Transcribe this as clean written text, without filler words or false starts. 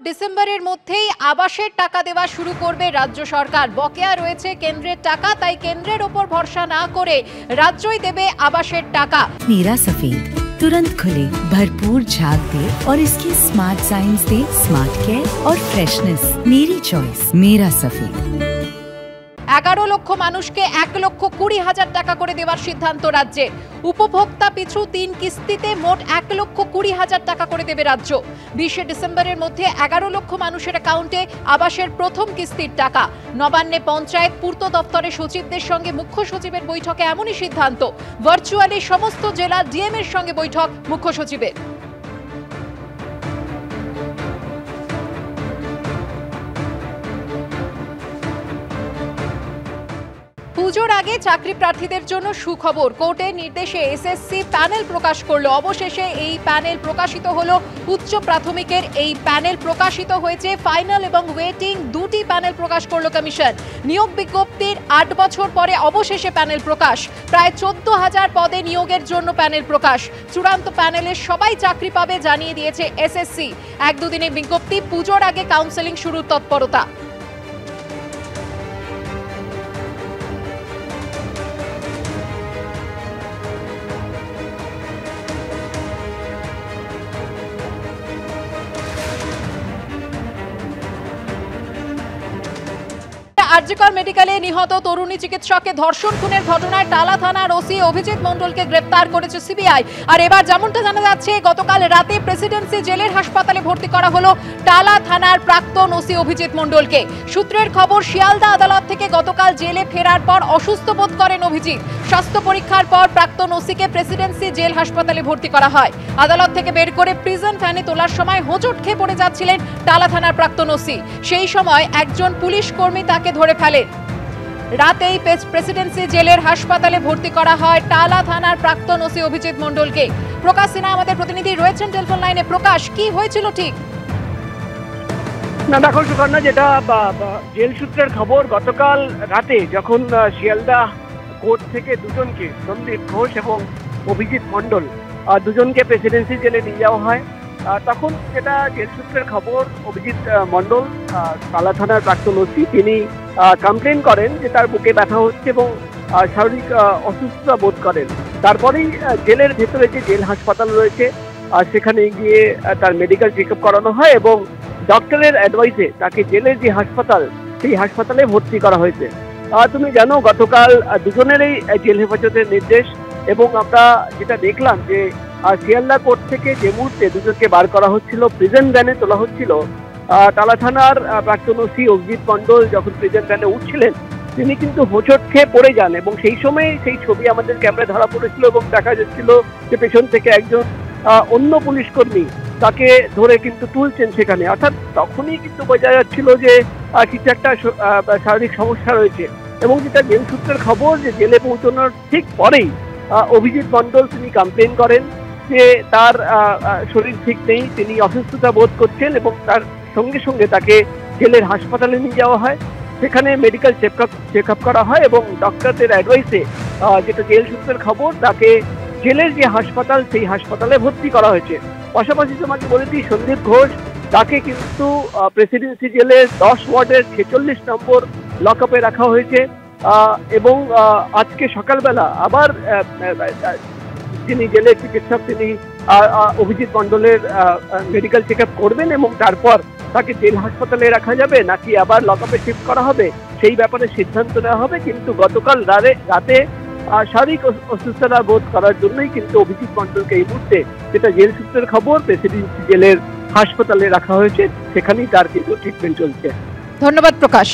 ডিসেম্বরের মধ্যেই আবাসের টাকা দেওয়া শুরু করবে রাজ্য সরকার। বকেয়া রয়েছে কেন্দ্রের টাকা, তাই কেন্দ্রের ওপর ভরসা না করে রাজ্যই দেবে আবাসের টাকা। मेरा सफेद तुरंत खुले, भरपूर झाग दे और इसकी स्मार्ट साइंस दे स्मार्ट केयर और फ्रेशनेस। मेरी चॉइस मेरा सफेद। 11 লক্ষ মানুষকে 1,20,000 টাকা করে দেওয়ার সিদ্ধান্ত রাজ্যের। উপভোক্তা পিছু 3 কিস্তিতে মোট 1,20,000 টাকা করে দেবে রাজ্য। 20 ডিসেম্বরের মধ্যে 11 লক্ষ মানুষের অ্যাকাউন্টে আবাসের প্রথম কিস্তির টাকা। নবান্নে পঞ্চায়েত পূর্ত দপ্তরের সচিবদের সঙ্গে মুখ্য সচিবের বৈঠকে এমনই সিদ্ধান্ত। ভার্চুয়ালি সমস্ত জেলা ডিএম এর সঙ্গে বৈঠক মুখ্য সচিবের। পুজোর আগে চাকরি প্রার্থীদের জন্য সুখবর। কোর্টের নির্দেশে এসএসসি প্যানেল প্রকাশ করলো। অবশেষে এই প্যানেল প্রকাশিত হলো। উচ্চ প্রাথমিকের এই প্যানেল প্রকাশিত হয়েছে। ফাইনাল এবং ওয়েটিং দুটি প্যানেল প্রকাশ করলো কমিশন। নিয়োগ বিজ্ঞপ্তির 8 বছর পরে অবশেষে প্যানেল প্রকাশ। প্রায় 14,000 পদে নিয়োগের জন্য প্যানেল প্রকাশ। চূড়ান্ত প্যানেলের সবাই চাকরি পাবে জানিয়ে দিয়েছে এসএসসি। 1-2 দিনের বিজ্ঞপ্তি, পুজোর আগে কাউন্সেলিং শুরুর তৎপরতা। আরজিকর মেডিকেলে নিহত তরুণী চিকিৎসককে ধর্ষণ খুনের ঘটনায় টালা থানার ওসি অভিজিৎ মণ্ডলকে গ্রেপ্তার করেছে সিবিআই। আর এবার যেমনটা জানা যাচ্ছে, গতকাল রাতে প্রেসিডেন্সি জেলের হাসপাতালে ভর্তি করা হলো টালা থানার প্রাক্তন ওসি অভিজিৎ মণ্ডলকে। সূত্রের খবর, শিয়ালদা আদালত থেকে গতকাল জেলে ফেরার পর অসুস্থ বোধ করেন অভিজিৎ। স্বাস্থ্য পরীক্ষার পর প্রাক্তন ওসিকে প্রেসিডেন্সি জেল হাসপাতালে ভর্তি করা হয়। আদালত থেকে বের করে প্রিজন ভ্যানে তোলার সময় হোঁচট খেয়ে পড়ে যাচ্ছিলেন টালা থানার প্রাক্তন ওসি। সেই সময় একজন পুলিশ কর্মী তাকে ধরে ফেলেন। রাতেই প্রেসিডেন্সি জেলের হাসপাতালে ভর্তি করা হয় টালা থানার প্রাক্তন ওসি অভিজিৎ মণ্ডলকে। প্রকাশ সিনহা আমাদের প্রতিনিধি রয়েছেন টেলিফোন লাইনে। প্রকাশ, কি হয়েছিল ঠিক? না দেখো সুকন্যা, যেটা জেল সূত্রের খবর, গতকাল রাতে যখন শিয়ালদা কোর্ট থেকে দুজনকে, সন্দীপ ঘোষ এবং অভিজিৎ মণ্ডল, দুজনকে প্রেসিডেন্সি জেলে নিয়ে যাওয়া হয়, তখন যেটা জেল সূত্রের খবর, অভিজিৎ মণ্ডল টালা থানার প্রাক্তন ওসি, তিনি কমপ্লেন করেন যে তার বুকে ব্যথা হচ্ছে এবং শারীরিক অসুস্থতা বোধ করেন। তারপরেই জেলের ভেতরে যে জেল হাসপাতাল রয়েছে সেখানে গিয়ে তার মেডিকেল চেক আপ করানো হয় এবং ডক্টরের অ্যাডভাইসে তাকে জেলের যে হাসপাতাল, সেই হাসপাতালে ভর্তি করা হয়েছে। তুমি জানো, গতকাল দুজনেরই জেল হেফাজতের নির্দেশ, এবং আমরা যেটা দেখলাম যে শিয়ালদা কোর্ট থেকে যে মুহূর্তে দুজনকে বার করা হচ্ছিল, প্রিজন ভ্যানে তোলা হচ্ছিল, টালা থানার প্রাক্তন ওসি অভিজিৎ মণ্ডল যখন প্রিজন ভ্যানে উঠছিলেন, তিনি কিন্তু হোঁচট খেয়ে পড়ে যান এবং সেই সময় সেই ছবি আমাদের ক্যামেরায় ধরা পড়েছিল এবং দেখা যাচ্ছিল যে পেছন থেকে একজন অন্য পুলিশ কর্মী তাকে ধরে কিন্তু তুলছেন সেখানে। অর্থাৎ তখনই কিন্তু বোঝা যাচ্ছিল যে কিছু একটা শারীরিক সমস্যা রয়েছে। এবং যেটা জেল সূত্রের খবর, যে জেলে পৌঁছানোর ঠিক পরেই অভিজিৎ মণ্ডল তিনি কমপ্লেন করেন যে তার শরীর ঠিক নেই, তিনি অসুস্থতা বোধ করছেন, এবং তার সঙ্গে সঙ্গে তাকে জেলের হাসপাতালে নিয়ে যাওয়া হয়। সেখানে মেডিকেল চেক আপ করা হয় এবং ডক্টরদের অ্যাডভাইসে, যেটা জেল সূত্রের খবর, তাকে জেলের যে হাসপাতাল, সেই হাসপাতালে ভর্তি করা হয়েছে। পাশাপাশি তোমাকে বলে দিই, সন্দীপ ঘোষ, তাকে কিন্তু প্রেসিডেন্সি জেলের 10 ওয়ার্ডের 46 নম্বর লকআপে রাখা হয়েছে। এবং আজকে সকালবেলা আবার যিনি জেলের চিকিৎসক, তিনি অভিজিৎ মণ্ডলের মেডিকেল চেক আপ করবেন এবং তারপর তাকে জেল হাসপাতালে রাখা যাবে নাকি আবার লকআপে শিফট করা হবে, সেই ব্যাপারে সিদ্ধান্ত নেওয়া হবে। কিন্তু গতকাল রাতে শারীরিক অসুস্থতা বোধ করার জন্যই কিন্তু অভিজিৎ মণ্ডলকে এই মুহূর্তে, যেটা জেল সূত্রের খবর, প্রেসিডেন্সি জেলের হাসপাতালে রাখা হয়েছে। সেখানেই তার কিন্তু ট্রিটমেন্ট চলছে। ধন্যবাদ প্রকাশ।